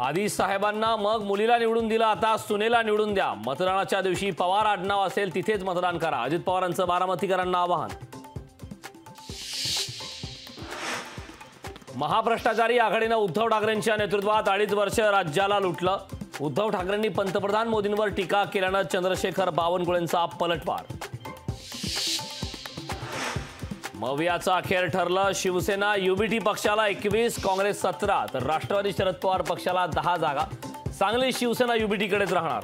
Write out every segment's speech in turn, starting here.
आधी साहेबांना मग मुलीला निवडून दिलं, आता सुनेला निवडून द्या। मतदानाच्या दिवशी पवार आडनाव असेल तिथेच मतदान करा, अजित पवारांचं बारामतीकरांना आवाहन। महाभ्रष्टाचारी आघाडीनं उद्धव ठाकरेंच्या नेतृत्वात 2.5 वर्ष राज्याला लुटलं। उद्धव ठाकरेंनी पंतप्रधान मोदींवर टीका केल्यानं चंद्रशेखर बावनकुळेंचा पलटवार। मवियाचं अखेर ठरलं, शिवसेना युबीटी पक्षाला 21, काँग्रेस 17 तर राष्ट्रवादी शरद पवार पक्षाला 10 जागा। सांगली शिवसेना युबीटीकडेच राहणार।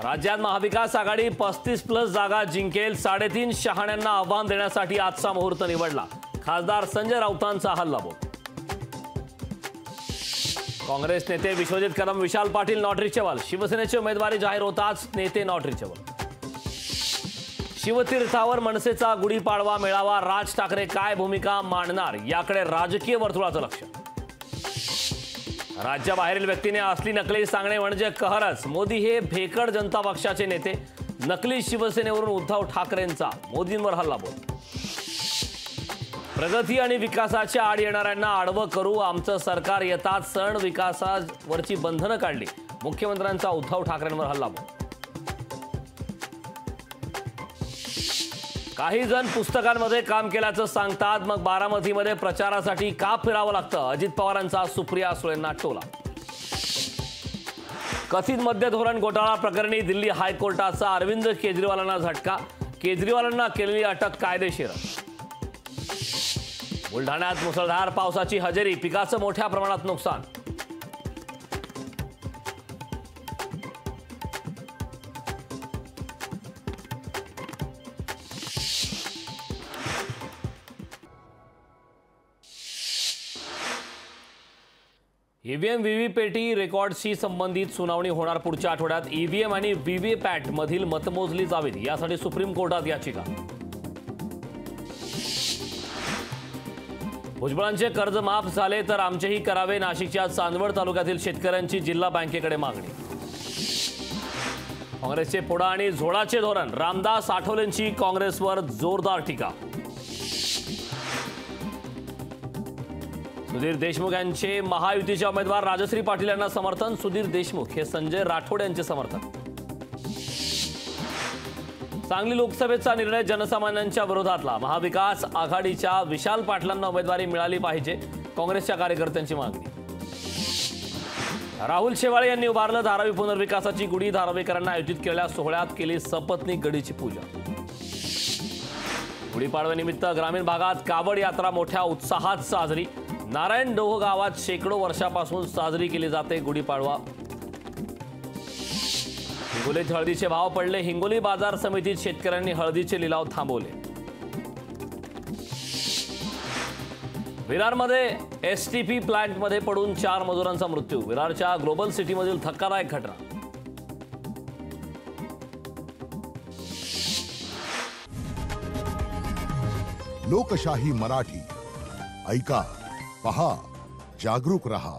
राज्यात महाविकास आघाडी 35+ जागा जिंकेल। 3.5 शहाण्यांना आव्हान देण्यासाठी आजचा मुहूर्त निवडला। खासदार संजय राऊतांचा हल्लाबोल। काँग्रेस नेते विश्वजित कदम, विशाल पाटील नॉट रिचेबल। शिवसेनेची उमेदवारी जाहीर होताच नेते नॉट रिचेबल। शिवतीर्थावर मनसेचा गुढीपाडवा मेळावा, राज ठाकरे काय भूमिका मांडणार याकडे राजकीय वर्तुळाचं लक्ष। राज्याबाहेरील व्यक्तीने असली नकली सांगणे म्हणजे कहरच। मोदी हे भेकड जनता पक्षाचे नेते। नकली शिवसेनेवरून उद्धव ठाकरेंचा मोदींवर हल्लाबोल। प्रगती आणि विकासाच्या आड येणाऱ्यांना आडवं करू, आमचं सरकार येतात सण विकासावरची बंधनं काढली। मुख्यमंत्र्यांचा उद्धव ठाकरेंवर हल्लाबोल। काही जण पुस्तकांमध्ये काम केल्याचं सांगतात, मग बारामतीमध्ये प्रचारासाठी का फिरावं लागतं? अजित पवारांचा सुप्रिया सुळेंना टोला। कथित मद्य धोरण घोटाळा प्रकरणी दिल्ली हायकोर्टाचा अरविंद केजरीवालांना झटका। केजरीवालांना केलेली अटक कायदेशीर। बुलढाण्यात मुसळधार पावसाची हजेरी, पिकाचं मोठ्या प्रमाणात नुकसान। ईव्हीएम व्हीव्हीपॅटी रेकॉर्डशी संबंधित सुनावणी होणार पुढच्या आठवड्यात। ईव्हीएम आणि व्हीव्हीपॅट मधील मतमोजली जावीत यासाठी सुप्रीम कोर्टात याचिका। भुजबळांचे कर्ज माफ झाले तर आमचेही करावे, नाशिकच्या चांदवड तालुक्यातील शेतकऱ्यांची जिल्हा बँकेकडे मागणी। काँग्रेसचे पुढा आणि झोळाचे धोरण, रामदास आठवलेंची काँग्रेसवर जोरदार टीका। सुधीर देशमुख यांचे महायुतीचे उमेदवार राजश्री पाटील यांना समर्थन। सुधीर देशमुख हे संजय राठोड यांचे समर्थन। सांगली लोकसभेचा निर्णय जनसामान्यांच्या विरोधातला, महाविकास आघाडीच्या विशाल पाटलांना उमेदवारी मिळाली पाहिजे, काँग्रेसच्या कार्यकर्त्यांची मागणी। राहुल शेवाळे यांनी उभारलं धारावी पुनर्विकासाची गुढी, धारावीकरांना आयोजित केलेल्या सोहळ्यात केली सपत्नीक गडीची पूजा। गुढीपाडव्यानिमित्त ग्रामीण भागात कावड यात्रा मोठ्या उत्साहात साजरी। नारायण डोह गावात शेकडो वर्षापासून साजरी केली जाते गुढीपाडवा। हिंगोलीत हळदीचे भाव पडले, हिंगोली बाजार समितीत शेतकऱ्यांनी हळदीचे लिलाव थांबवले। विरारमध्ये एसटीपी प्लांटमध्ये पडून 4 मजुरांचा मृत्यू। विरारच्या ग्लोबल सिटीमधील धक्कादायक घटना। लोकशाही मराठी ऐका, पहा, जागरूक रहा।